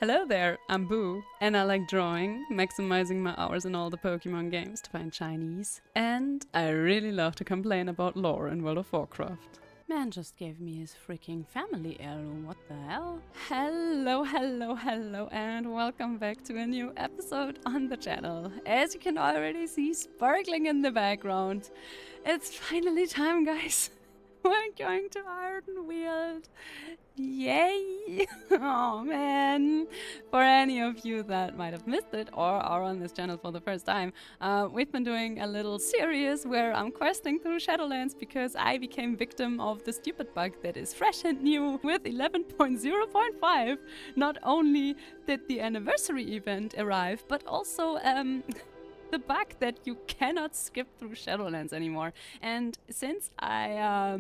Hello there, I'm Boo, and I like drawing, maximizing my hours in all the Pokemon games to find Chinese. And I really love to complain about lore in World of Warcraft. Man just gave me his freaking family heirloom, what the hell? Hello, and welcome back to a new episode on the channel. As you can already see sparkling in the background, it's finally time, guys. We're going to Ardenweald. Yay! Oh man! For any of you that might have missed it or are on this channel for the first time, we've been doing a little series where I'm questing through Shadowlands because I became victim of the stupid bug that is fresh and new with 11.0.5. Not only did the anniversary event arrive, but also the bug that you cannot skip through Shadowlands anymore. And since I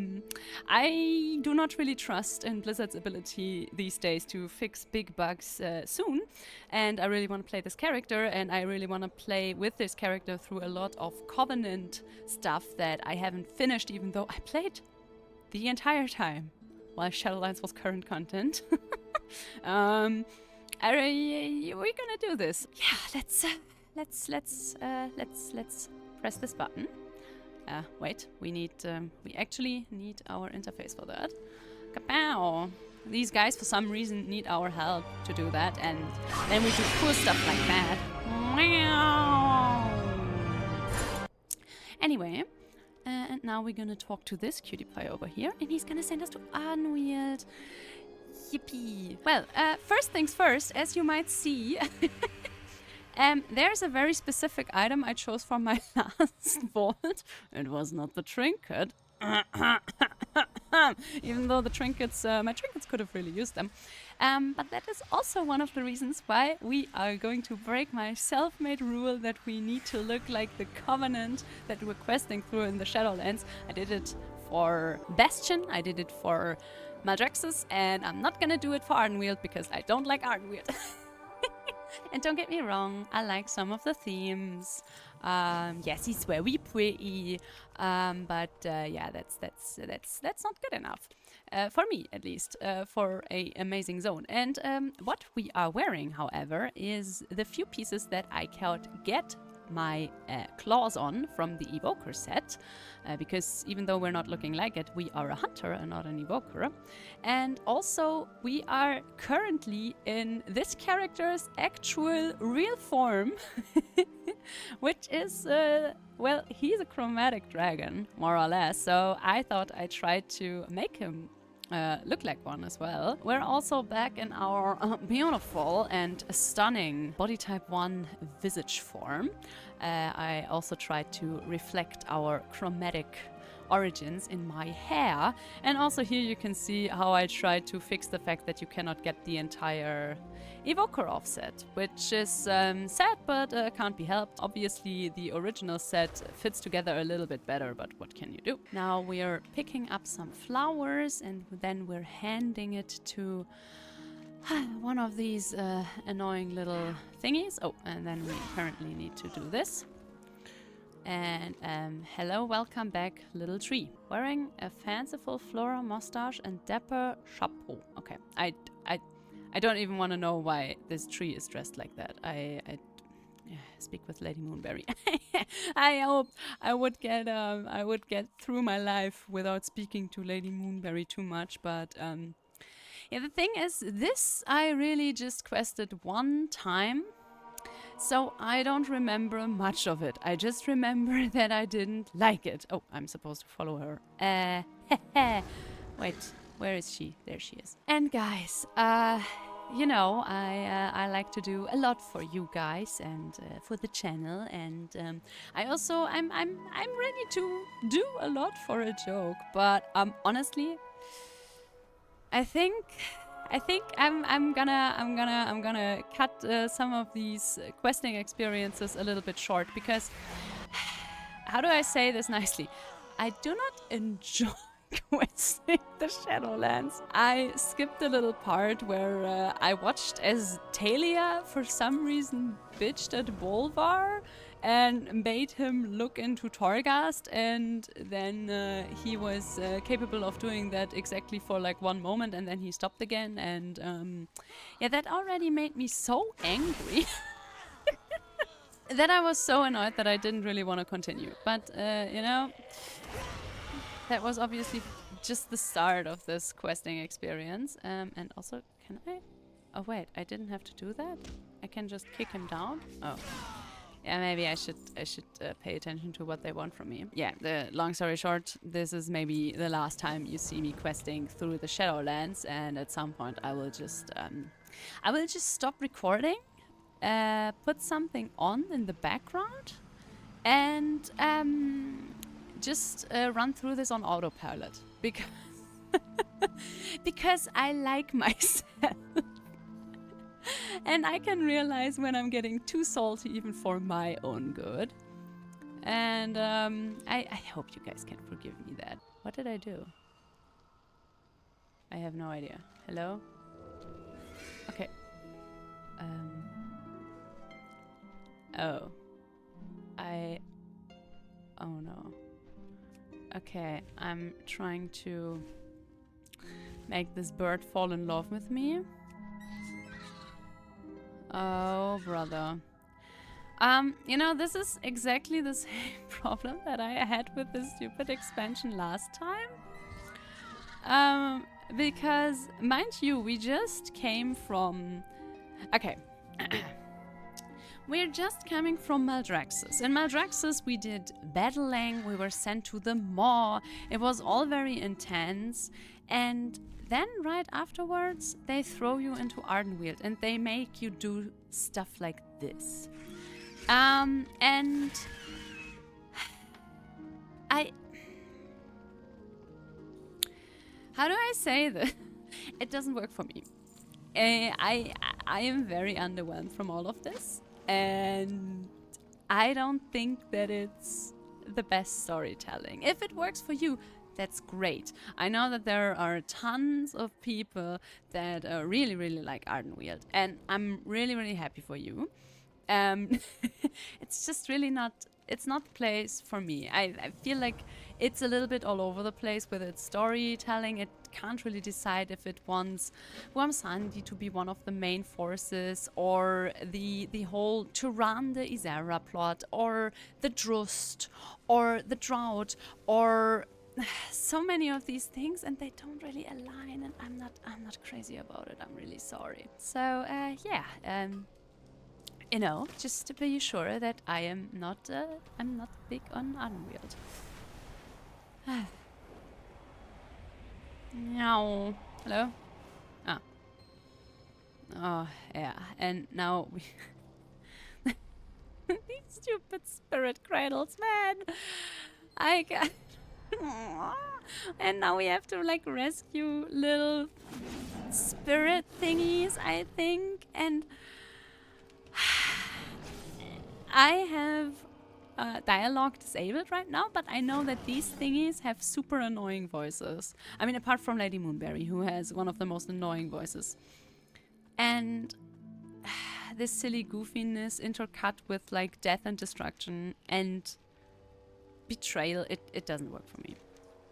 do not really trust in Blizzard's ability these days to fix big bugs soon, and I really want to play this character, and I really want to play with this character through a lot of Covenant stuff that I haven't finished, even though I played the entire time while Shadowlands was current content. We're gonna do this. Yeah, let's press this button. Wait, we actually need our interface for that. Kapow! These guys, for some reason, need our help to do that, and then we do cool stuff like that. Anyway, and now we're gonna talk to this cutie pie over here, and he's gonna send us to Ardenweald. Yippee! Well, first things first, as you might see. There's a very specific item I chose from my last vault. It was not the trinket. Even though the trinkets, my trinkets could have really used them. But that is also one of the reasons why we are going to break my self-made rule that we need to look like the Covenant that we're questing through in the Shadowlands. I did it for Bastion, I did it for Maldraxxus, and I'm not gonna do it for Ardenweald because I don't like Ardenweald. And don't get me wrong, I like some of the themes. Yes, it's very pretty, but yeah, that's not good enough for me, at least, for a amazing zone. And what we are wearing, however, is the few pieces that I can't get my claws on from the evoker set, because even though we're not looking like it, we are a hunter and not an evoker. And also we are currently in this character's actual real form, which is well, he's a chromatic dragon, more or less, so I thought I'd try to make him look like one as well. We're also back in our beautiful and stunning body type 1 visage form. I also tried to reflect our chromatic origins in my hair, and also here you can see how I tried to fix the fact that you cannot get the entire evoker offset, which is sad, but can't be helped. Obviously the original set fits together a little bit better, but what can you do? Now we are picking up some flowers, and then we're handing it to one of these annoying little thingies. Oh, and then we apparently need to do this. And hello, welcome back, little tree. Wearing a fanciful floral mustache and dapper chapeau. Okay, I don't even want to know why this tree is dressed like that. I speak with Lady Moonberry. I hope I would get through my life without speaking to Lady Moonberry too much, but yeah, the thing is, this I really just quested one time. So I don't remember much of it. I just remember that I didn't like it. Oh, I'm supposed to follow her. Wait, where is she? There she is. And guys, you know, I like to do a lot for you guys and for the channel, and I'm ready to do a lot for a joke. But honestly, I think I'm gonna cut some of these questing experiences a little bit short, because how do I say this nicely? I do not enjoy questing the Shadowlands. I skipped a little part where I watched as Talia for some reason bitched at Bolvar, and made him look into Torghast, and then he was capable of doing that exactly for like 1 moment, and then he stopped again, and yeah, that already made me so angry that I was so annoyed that I didn't really want to continue. But you know, that was obviously just the start of this questing experience. And also, can I? Oh wait, I didn't have to do that. I can just kick him down. Oh. Yeah, maybe I should pay attention to what they want from me. Yeah, the long story short, this is maybe the last time you see me questing through the Shadowlands, and at some point I will just stop recording, put something on in the background, and just run through this on autopilot because because I like myself. And I can realize when I'm getting too salty even for my own good. And I hope you guys can forgive me that. What did I do? I have no idea. Hello? Okay. Oh. Oh no. Okay, I'm trying to make this bird fall in love with me. Oh, brother. You know, this is exactly the same problem that I had with this stupid expansion last time. Because, mind you, we just came from... Okay. We're just coming from Maldraxxus. In Maldraxxus, we did battling, we were sent to the Maw. It was all very intense. And then right afterwards, they throw you into Ardenweald and they make you do stuff like this. And how do I say this? It doesn't work for me. I am very underwhelmed from all of this, and I don't think that it's the best storytelling. If it works for you, that's great. I know that there are tons of people that really, really like Ardenweald, and I'm really, really happy for you. It's just really not... It's not the place for me. I feel like it's a little bit all over the place with its storytelling. It can't really decide if it wants Wamsandi to be one of the main forces, or the whole Turan de Isera plot, or the Drust, or the Drought, or so many of these things, and they don't really align, and I'm not crazy about it. I'm really sorry. So yeah, you know, just to be sure that I'm not big on Ardenweald. No. Hello? Ah. Oh, yeah. And now we... These stupid spirit cradles, man! I can't... And now we have to, like, rescue little spirit thingies, I think. And... I have dialogue disabled right now, but I know that these thingies have super annoying voices. I mean, apart from Lady Moonberry, who has one of the most annoying voices. And this silly goofiness intercut with like death and destruction and betrayal, it doesn't work for me.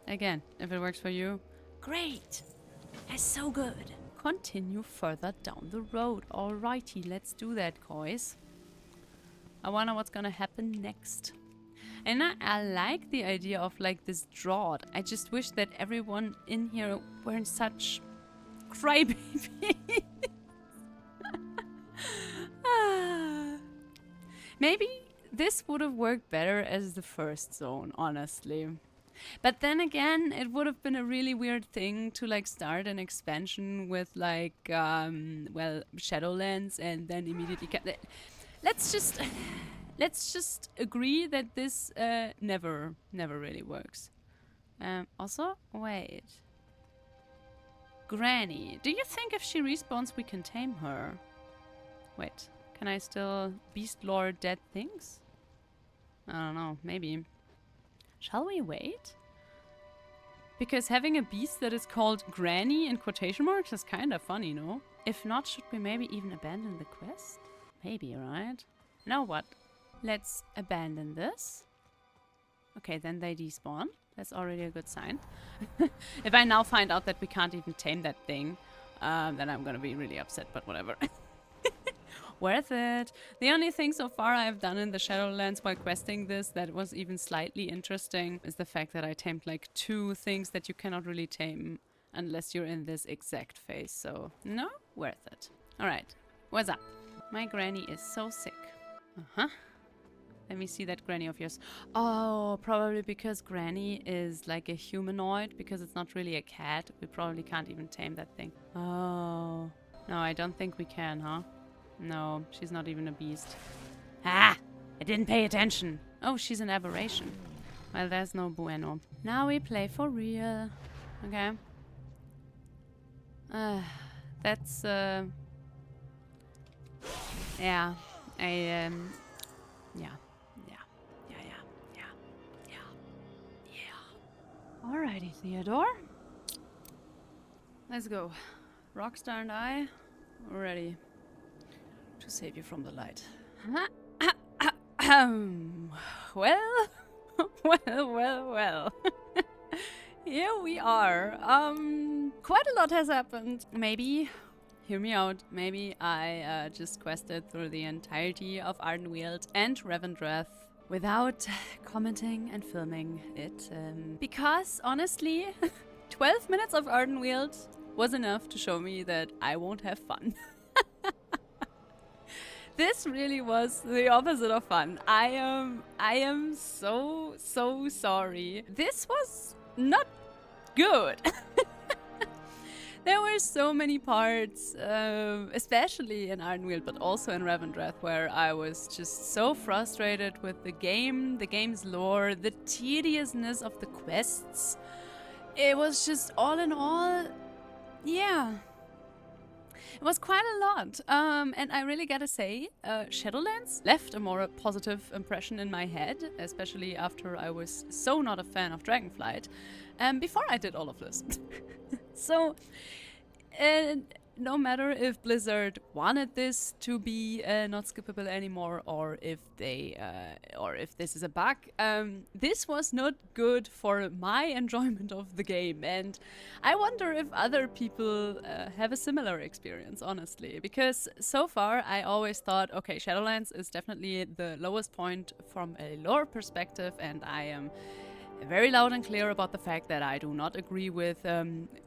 Again, if it works for you, great! That's so good! Continue further down the road. Alrighty, let's do that, guys. I wonder what's gonna happen next. And I like the idea of like this drought. I just wish that everyone in here weren't such crybabies. Maybe this would have worked better as the first zone, honestly. But then again, it would have been a really weird thing to like start an expansion with like, well, Shadowlands and then immediately... Let's just agree that this never really works. Also, wait. Granny. Do you think if she respawns we can tame her? Wait, can I still beast lord dead things? I don't know, maybe. Shall we wait? Because having a beast that is called Granny in quotation marks is kind of funny, no? If not, should we maybe even abandon the quest? Maybe, right? Now what? Let's abandon this. Okay, then they despawn. That's already a good sign. If I now find out that we can't even tame that thing, then I'm gonna be really upset, but whatever. Worth it. The only thing so far I've done in the Shadowlands while questing this that was even slightly interesting is the fact that I tamed like 2 things that you cannot really tame unless you're in this exact phase. So, no, worth it. Alright, what's up? My granny is so sick. Uh-huh. Let me see that granny of yours. Oh, probably because granny is like a humanoid, because it's not really a cat. We probably can't even tame that thing. Oh. No, I don't think we can, huh? No, she's not even a beast. Ah! I didn't pay attention. Oh, she's an aberration. Well, there's no bueno. Now we play for real. Okay. That's, yeah. Yeah. Alrighty, Theodore. Let's go. Rockstar and I are ready to save you from the light. Well, well. Here we are. Quite a lot has happened. Maybe, hear me out, maybe I just quested through the entirety of Ardenweald and Revendreth without commenting and filming it. Because, honestly, 12 minutes of Ardenweald was enough to show me that I won't have fun. This really was the opposite of fun. I am so sorry. This was not good. There were so many parts, especially in Ardenweald, but also in Revendreth, where I was just so frustrated with the game's lore, the tediousness of the quests. It was just all in all, yeah. It was quite a lot, and I really gotta say, Shadowlands left a more positive impression in my head, especially after I was so not a fan of Dragonflight, before I did all of this. So, no matter if Blizzard wanted this to be not skippable anymore, or if this is a bug, this was not good for my enjoyment of the game, and I wonder if other people have a similar experience, honestly, because so far I always thought, okay, Shadowlands is definitely the lowest point from a lore perspective, and I am very loud and clear about the fact that I do not agree with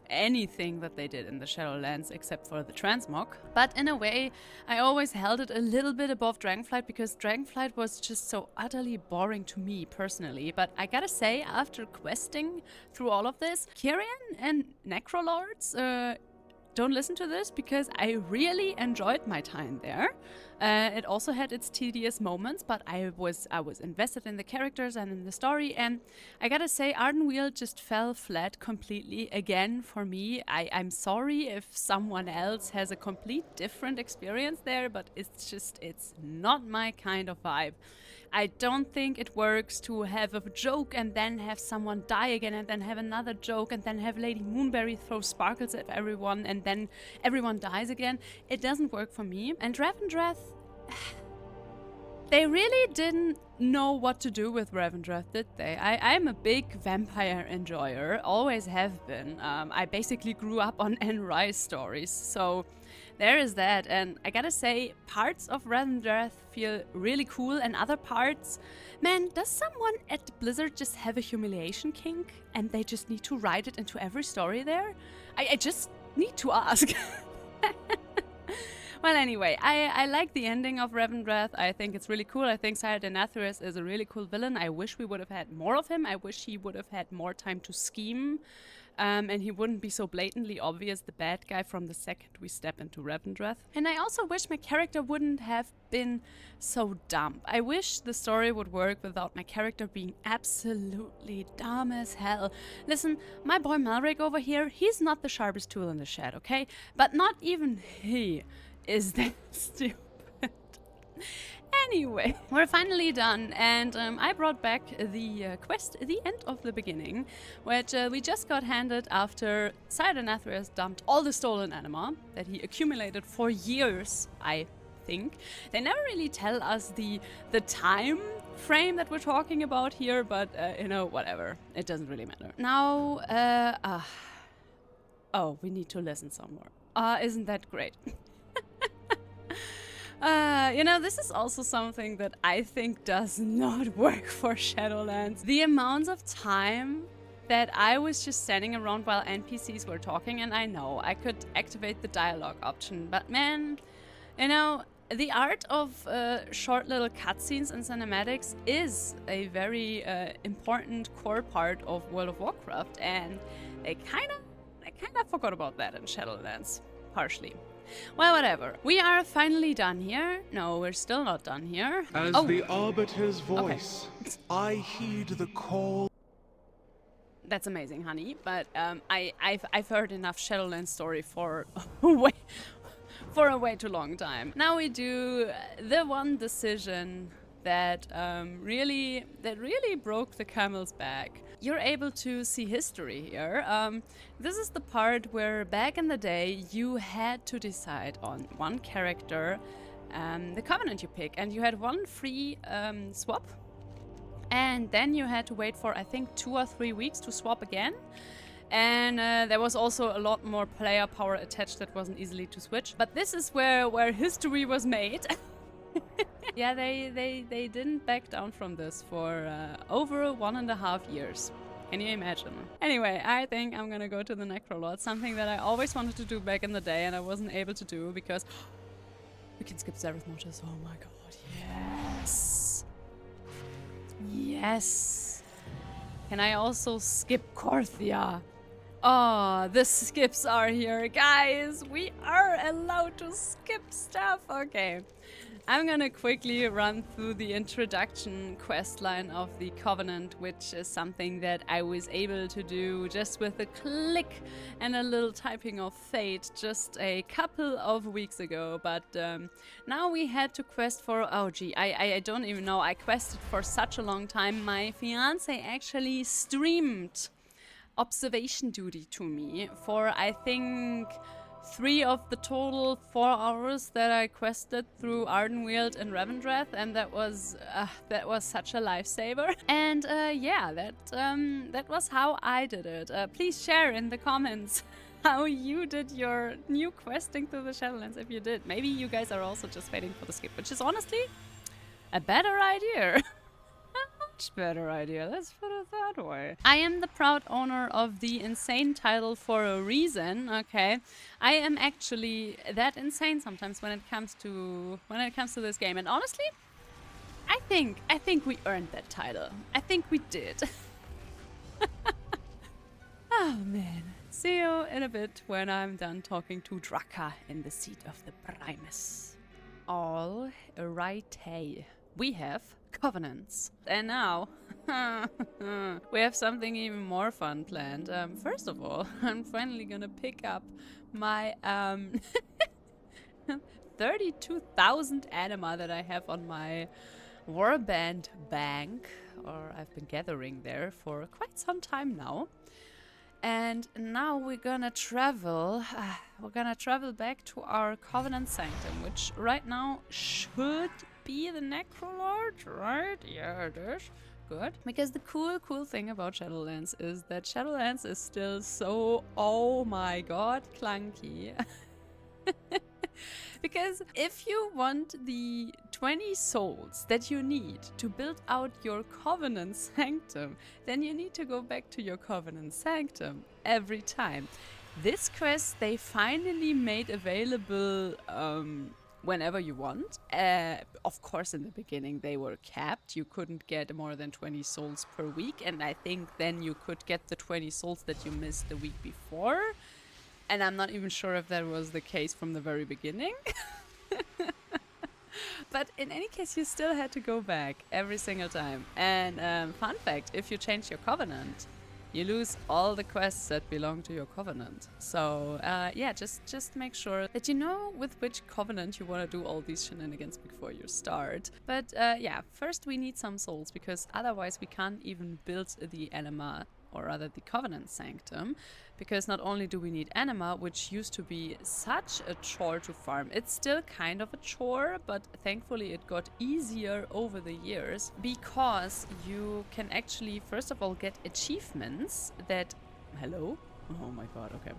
anything that they did in the Shadowlands except for the transmog. But in a way, I always held it a little bit above Dragonflight because Dragonflight was just so utterly boring to me personally. But I gotta say, after questing through all of this, Kyrian and Necrolords, don't listen to this because I really enjoyed my time there. It also had its tedious moments, but I was invested in the characters and in the story, and I gotta say Ardenweald just fell flat completely again for me. I'm sorry if someone else has a complete different experience there, but it's not my kind of vibe. I don't think it works to have a joke and then have someone die again and then have another joke and then have Lady Moonberry throw sparkles at everyone and then everyone dies again. It doesn't work for me. And Revendreth, they really didn't know what to do with Revendreth, did they? I'm a big vampire enjoyer, always have been. I basically grew up on Anne Rice stories, so there is that. And I gotta say, parts of Revendreth feel really cool, and other parts, man, does someone at Blizzard just have a humiliation kink and they just need to write it into every story there? I just need to ask. Well, anyway, I like the ending of Revendreth. I think it's really cool. I think Sardathrius is a really cool villain. I wish we would have had more of him. I wish he would have had more time to scheme. And he wouldn't be so blatantly obvious the bad guy from the second we step into Revendreth. And I also wish my character wouldn't have been so dumb. I wish the story would work without my character being absolutely dumb as hell. Listen, my boy Malric over here, he's not the sharpest tool in the shed, okay? But not even he is that stupid. Anyway, we're finally done, and I brought back the quest, The End of the Beginning, which we just got handed after Sardathrius dumped all the stolen anima that he accumulated for years, I think. They never really tell us the time frame that we're talking about here, but you know, whatever. It doesn't really matter. Now, oh, we need to listen some more. Isn't that great? You know, this is also something that I think does not work for Shadowlands. The amounts of time that I was just standing around while NPCs were talking, and I know I could activate the dialogue option, but man, you know, the art of short little cutscenes and cinematics is a very important core part of World of Warcraft, and they kind of forgot about that in Shadowlands, partially. Well, whatever. We are finally done here. No, we're still not done here. As the Arbiter's voice, okay. I heed the call. That's amazing, honey. But I've heard enough Shadowlands story for a way too long time. Now we do the one decision that really broke the camel's back. You're able to see history here. This is the part where back in the day you had to decide on one character, the covenant you pick, and you had one free swap, and then you had to wait for I think 2 or 3 weeks to swap again. And there was also a lot more player power attached that wasn't easily to switch. But this is where history was made. Yeah, they didn't back down from this for over 1.5 years. Can you imagine? Anyway, I think I'm gonna go to the Necrolord, something that I always wanted to do back in the day and I wasn't able to do because we can skip Zereth Mortis. Oh my god, yes! Yes! Can I also skip Korthia? Oh, the skips are here, guys! We are allowed to skip stuff! Okay. I'm gonna quickly run through the introduction questline of the Covenant, which is something that I was able to do just with a click and a little typing of fate just a couple of weeks ago. But now we had to quest for... Oh gee, I don't even know. I quested for such a long time. My fiance actually streamed observation duty to me for, I think... 3 of the total 4 hours that I quested through Ardenweald and Revendreth, and that was such a lifesaver. And yeah, that was how I did it. Please share in the comments how you did your new questing through the Shadowlands if you did. Maybe you guys are also just waiting for the skip, which is honestly a better idea. Better idea, let's put it that way. I am the proud owner of the insane title for a reason, okay? I am actually that insane sometimes when it comes to this game, and honestly, I think we earned that title. I think we did. Oh man. See you in a bit when I'm done talking to Draka in the seat of the Primus. All right, hey. We have covenants. And now, we have something even more fun planned. First of all, I'm finally gonna pick up my 32,000 anima that I have on my warband bank, or I've been gathering there for quite some time now. And now we're gonna travel. We're gonna travel back to our Covenant Sanctum, which right now should be the Necrolord, right? Yeah, it is. Good. Because the cool thing about Shadowlands is that Shadowlands is still so, oh my god, clunky. Because if you want the 20 souls that you need to build out your Covenant Sanctum, then you need to go back to your Covenant Sanctum every time. This quest they finally made available whenever you want. Of course, in the beginning they were capped. You couldn't get more than 20 souls per week, and I think then you could get the 20 souls that you missed the week before. And I'm not even sure if that was the case from the very beginning. But in any case, you still had to go back every single time. And fun fact, if you change your covenant, you lose all the quests that belong to your covenant. So yeah, just make sure that you know with which covenant you want to do all these shenanigans before you start. But yeah, first we need some souls, because otherwise we can't even build the anima or rather the Covenant Sanctum, because not only do we need anima, which used to be such a chore to farm, it's still kind of a chore, but thankfully it got easier over the years, because you can actually first of all get achievements that... Hello? Oh my god, okay.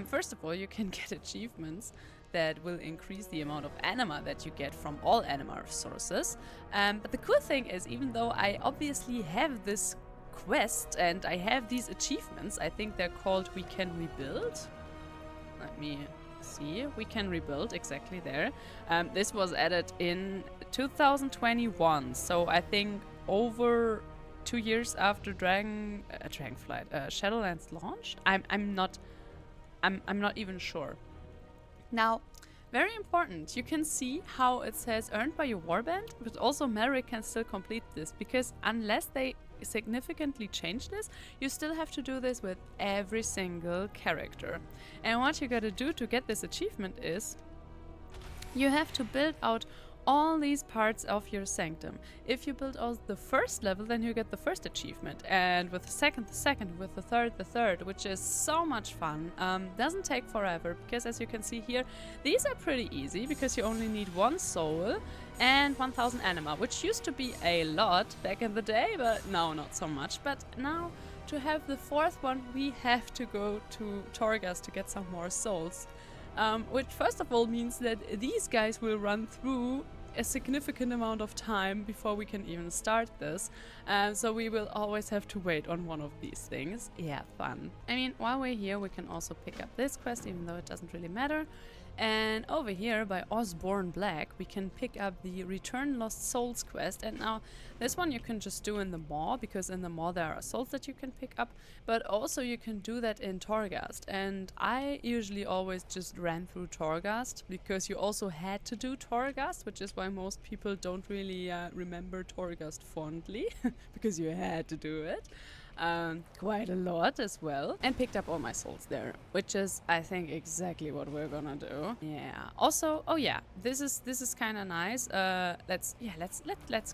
First of all, you can get achievements that will increase the amount of anima that you get from all anima sources. But the cool thing is, even though I obviously have this quest and I have these achievements, I think they're called We Can Rebuild. Let me see. We Can Rebuild, exactly there. This was added in 2021, so I think over 2 years after Shadowlands launched. I'm not even sure. Now, very important, you can see how it says earned by your warband, but also Merrick can still complete this, because unless they significantly change this, you still have to do this with every single character. And what you gotta do to get this achievement is you have to build out all these parts of your sanctum. If you build out the first level, then you get the first achievement, and with the second, with the third, which is so much fun. Doesn't take forever, because as you can see here, these are pretty easy, because you only need 1 soul and 1000 anima, which used to be a lot back in the day, but now not so much. But now, to have the 4th one, we have to go to Torghast to get some more souls. Which first of all means that these guys will run through a significant amount of time before we can even start this. So we will always have to wait on one of these things. Yeah, fun. I mean, while we're here, we can also pick up this quest, even though it doesn't really matter. And over here by Osborne Black, we can pick up the Return Lost Souls quest. And now this one you can just do in the Maw, because in the Maw there are souls that you can pick up, but also you can do that in Torghast. And I usually always just ran through Torghast, because you also had to do Torghast, which is why most people don't really remember Torghast fondly, because you had to do it. Quite a lot as well, and picked up all my souls there, which is, I think, exactly what we're gonna do. Yeah. Also, oh yeah, this is kind of nice. Let's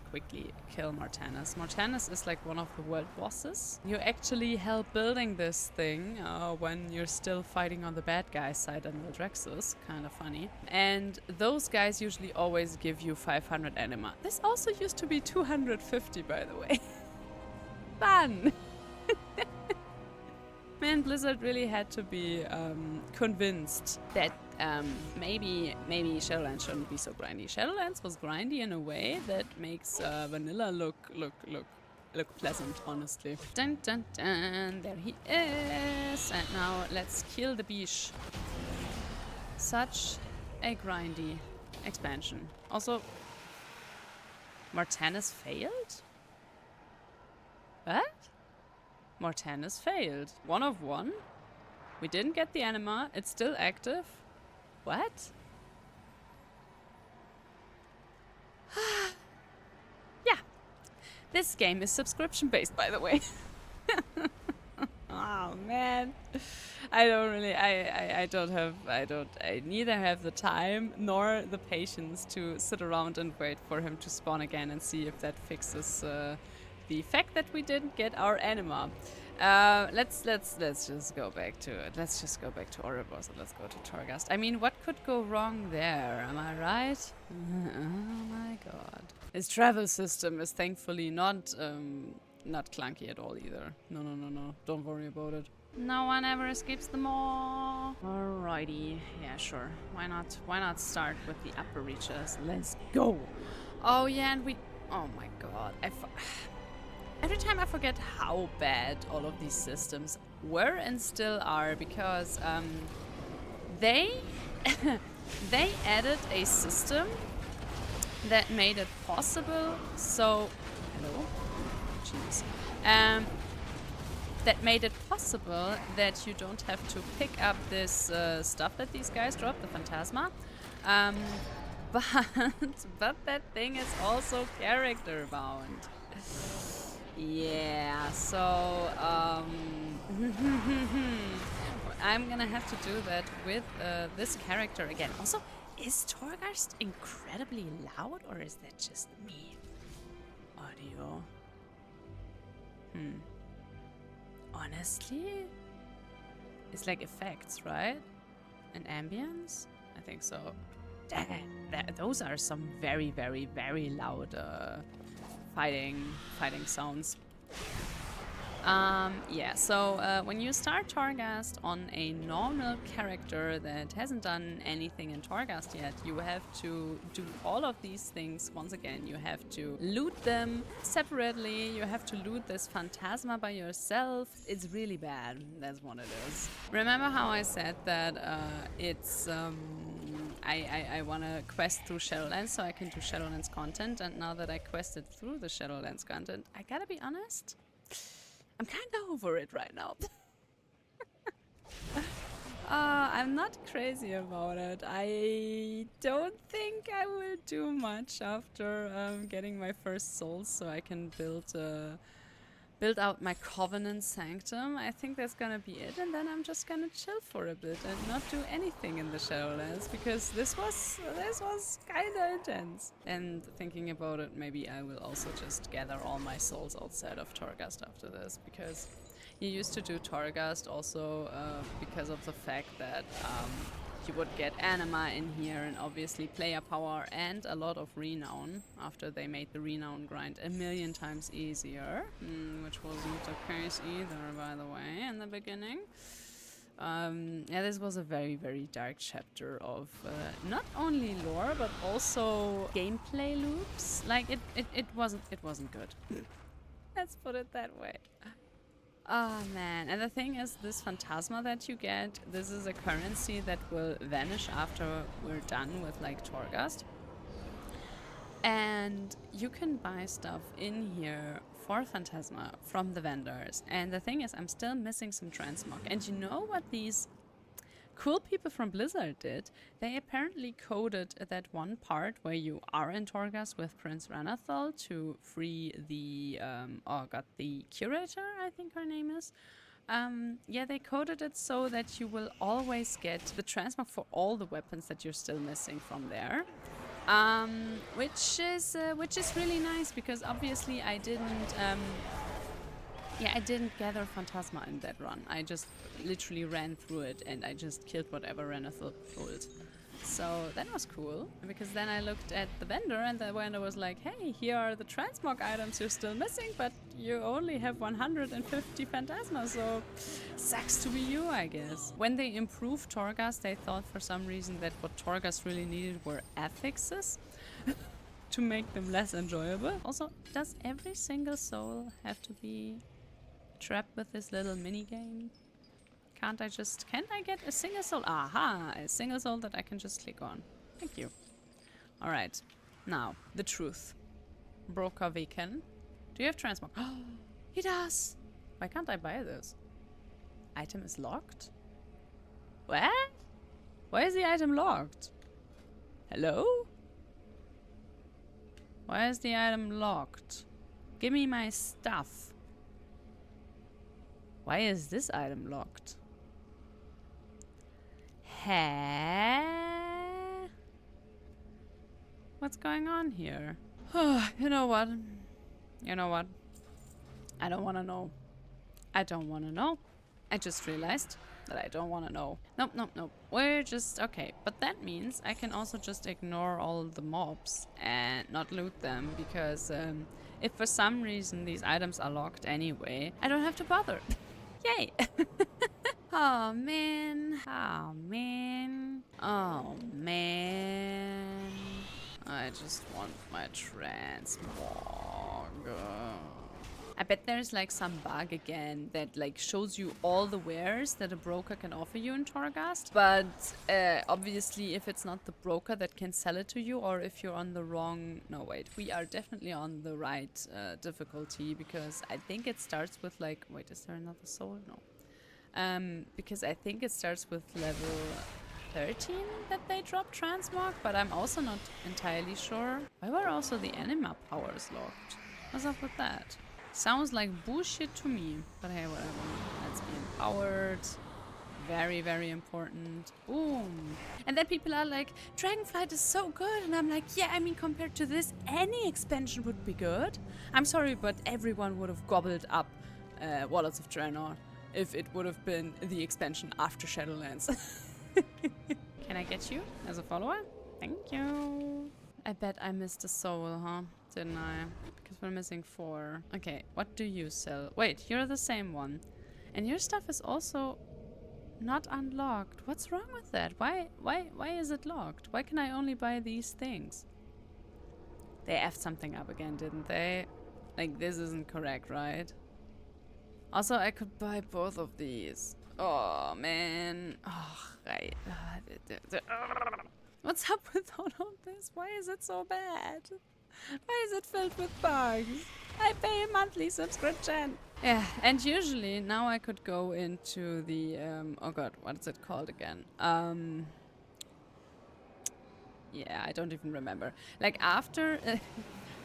quickly kill Mortanus. Mortanus is like one of the world bosses. You actually help building this thing when you're still fighting on the bad guy side and the Drexus. Kind of funny. And those guys usually always give you 500 anima. This also used to be 250, by the way. Fun. Man, Blizzard really had to be convinced that maybe Shadowlands shouldn't be so grindy. Shadowlands was grindy in a way that makes vanilla look pleasant, honestly. Dun dun dun, there he is. And now let's kill the beach. Such a grindy expansion. Also, Mortanus failed? What? Mortanus failed. 1 of 1. We didn't get the anima. It's still active. What? Yeah. This game is subscription based, by the way. Oh man. I neither have the time nor the patience to sit around and wait for him to spawn again and see if that fixes the fact that we didn't get our anima. Let's just go back to it. Let's just go back to Oribos and let's go to Torghast. I mean, what could go wrong there? Am I right? Oh my god. His travel system is thankfully not clunky at all either. No. Don't worry about it. No one ever escapes the Maw. Alrighty. Yeah, sure. Why not start with the upper reaches? Let's go. Oh yeah, and oh my god. Every time I forget how bad all of these systems were and still are, because they added a system that made it possible. So, hello, jeez, that made it possible that you don't have to pick up this stuff that these guys drop, the Phantasma. But that thing is also character bound. Yeah, so I'm gonna have to do that with this character again. Also, is Torghast incredibly loud, or is that just me? Audio. honestly, it's like effects, right? And ambience? I think so. Damn, those are some very, very, very loud fighting sounds. Yeah, so when you start Torghast on a normal character that hasn't done anything in Torghast yet, you have to do all of these things once again. You have to loot them separately, you have to loot this phantasma by yourself. It's really bad, that's what it is. Remember how I said that I want to quest through Shadowlands so I can do Shadowlands content, and now that I quested through the Shadowlands content, I gotta be honest, I'm kind of over it right now. I'm not crazy about it. I don't think I will do much after getting my first souls so I can build out my Covenant Sanctum. I think that's gonna be it, and then I'm just gonna chill for a bit and not do anything in the Shadowlands, because this was kinda intense. And thinking about it, maybe I will also just gather all my souls outside of Torghast after this, because you used to do Torghast also because of the fact that you would get anima in here and obviously player power and a lot of renown after they made the renown grind a million times easier, which wasn't the case either, by the way, in the beginning. Yeah, this was a very, very dark chapter of not only lore but also gameplay loops. Like it wasn't good. Let's put it that way. Oh man, and the thing is, this phantasma that you get, this is a currency that will vanish after we're done with like Torghast. And you can buy stuff in here for phantasma from the vendors. And the thing is, I'm still missing some transmog. And you know what these cool people from Blizzard did? They apparently coded that one part where you are in Torghast with Prince Ranathal to free the the curator, I think her name is. Yeah, they coded it so that you will always get the transmog for all the weapons that you're still missing from there. Which is really nice, because obviously I didn't gather Phantasma in that run. I just literally ran through it and I just killed whatever Ranathal pulled. So that was cool, because then I looked at the vendor and the vendor was like, hey, here are the transmog items you're still missing, but you only have 150 Phantasma, so sucks to be you, I guess. When they improved Torghast, they thought for some reason that what Torghast really needed were affixes to make them less enjoyable. Also, does every single soul have to be trapped with this little mini game? Can't I get a single soul? Aha, a single soul that I can just click on. Thank you. Alright, now, the truth. Broker Veken. Do you have transmog? Oh, he does! Why can't I buy this? Item is locked? What? Why is the item locked? Hello? Why is the item locked? Give me my stuff. Why is this item locked? What's going on here? You know what? I don't want to know. I don't want to know. I just realized that I don't want to know. Nope. We're just... okay. But that means I can also just ignore all the mobs and not loot them, because if for some reason these items are locked anyway, I don't have to bother. Yay! Oh man. I just want my transmog. I bet there's like some bug again that like shows you all the wares that a broker can offer you in Torghast. But obviously if it's not the broker that can sell it to you, or if you're on the wrong... no, wait. We are definitely on the right difficulty, because I think it starts with like... wait, is there another soul? No. Because I think it starts with level 13 that they drop transmog, but I'm also not entirely sure. Why were also the anima powers locked? What's up with that? Sounds like bullshit to me, but hey, whatever. Let's be empowered. Very, very important. Boom. And then people are like, Dragonflight is so good. And I'm like, yeah, I mean, compared to this, any expansion would be good. I'm sorry, but everyone would have gobbled up Warlords of Draenor if it would have been the expansion after Shadowlands. Can I get you as a follower? Thank you. I bet I missed a soul, huh? Didn't I? Because we're missing 4. Okay, what do you sell? Wait, you're the same one. And your stuff is also not unlocked. What's wrong with that? Why is it locked? Why can I only buy these things? They effed something up again, didn't they? Like, this isn't correct, right? Also, I could buy both of these. Oh, man. Oh, right. What's up with all of this? Why is it so bad? Why is it filled with bugs? I pay a monthly subscription. Yeah, and usually now I could go into the, oh god, what is it called again? Yeah, I don't even remember. Like after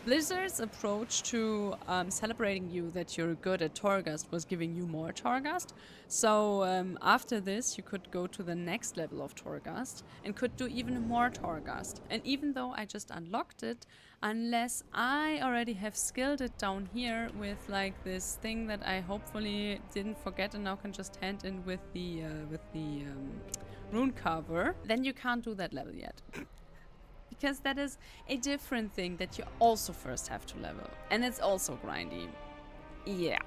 Blizzard's approach to celebrating you that you're good at Torghast was giving you more Torghast. So after this, you could go to the next level of Torghast and could do even more Torghast. And even though I just unlocked it, unless I already have skilled it down here with like this thing that I hopefully didn't forget and now can just hand in with the rune cover, then you can't do that level yet. Because that is a different thing that you also first have to level. And it's also grindy. Yeah.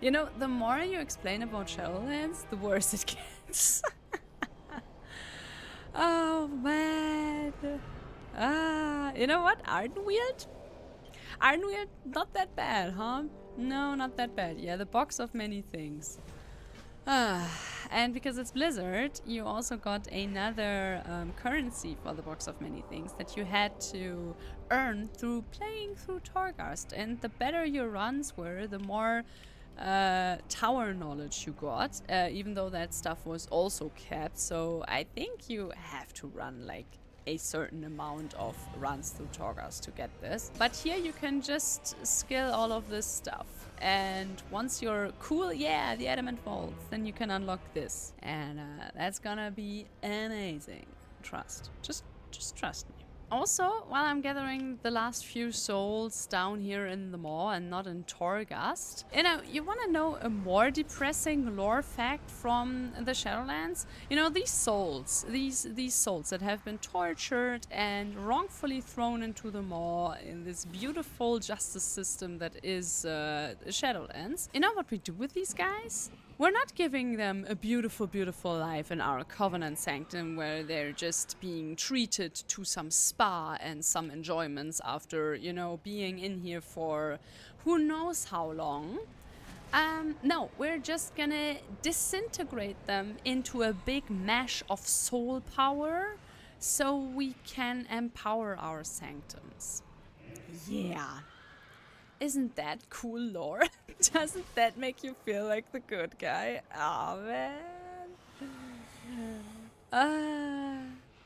You know, the more you explain about Shadowlands, the worse it gets. Oh, man. You know what? Ardenweald? Ardenweald, not that bad, huh? No, not that bad. Yeah, the box of many things. And because it's Blizzard, you also got another currency for the box of many things that you had to earn through playing through Torghast. And the better your runs were, the more tower knowledge you got, even though that stuff was also capped. So I think you have to run like a certain amount of runs through Torghast to get this. But here you can just skill all of this stuff. And once you're cool, yeah, the adamant vaults, then you can unlock this. And that's gonna be amazing. Trust. Just trust me. Also, while I'm gathering the last few souls down here in the maw and not in Torghast, you know, you want to know a more depressing lore fact from the Shadowlands? You know, these souls, these souls that have been tortured and wrongfully thrown into the maw in this beautiful justice system that is Shadowlands. You know what we do with these guys? We're not giving them a beautiful, beautiful life in our Covenant Sanctum where they're just being treated to some spa and some enjoyments after, you know, being in here for who knows how long. No, we're just gonna disintegrate them into a big mesh of soul power so we can empower our sanctums. Yeah. Isn't that cool lore? Doesn't that make you feel like the good guy? Oh man.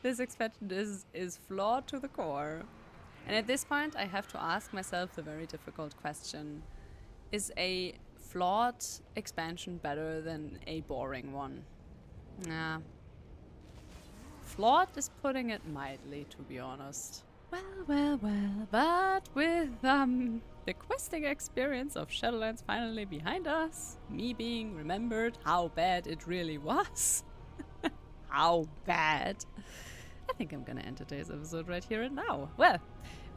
This expansion is flawed to the core. And at this point I have to ask myself the very difficult question. Is a flawed expansion better than a boring one? Nah. Flawed is putting it mildly, to be honest. Well, but with the questing experience of Shadowlands finally behind us, me being remembered how bad it really was. How bad. I think I'm gonna end today's episode right here and now. Well,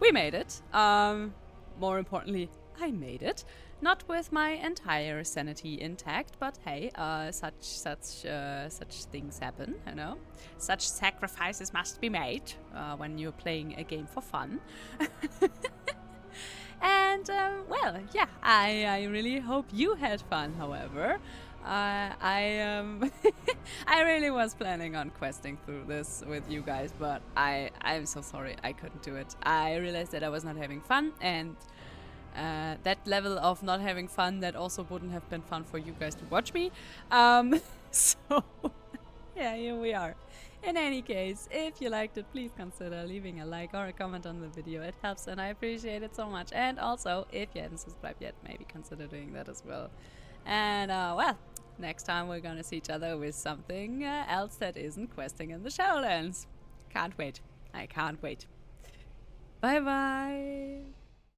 we made it. More importantly, I made it. Not with my entire sanity intact, but hey, such things happen, you know. Such sacrifices must be made when you're playing a game for fun. And, well, yeah, I really hope you had fun, however. I really was planning on questing through this with you guys, but I'm so sorry I couldn't do it. I realized that I was not having fun, and that level of not having fun, that also wouldn't have been fun for you guys to watch me. So, yeah, here we are. In any case, if you liked it, please consider leaving a like or a comment on the video. It helps and I appreciate it so much. And also, if you hadn't subscribed yet, maybe consider doing that as well. And, well, next time we're gonna see each other with something else that isn't questing in the Shadowlands. Can't wait. I can't wait. Bye-bye.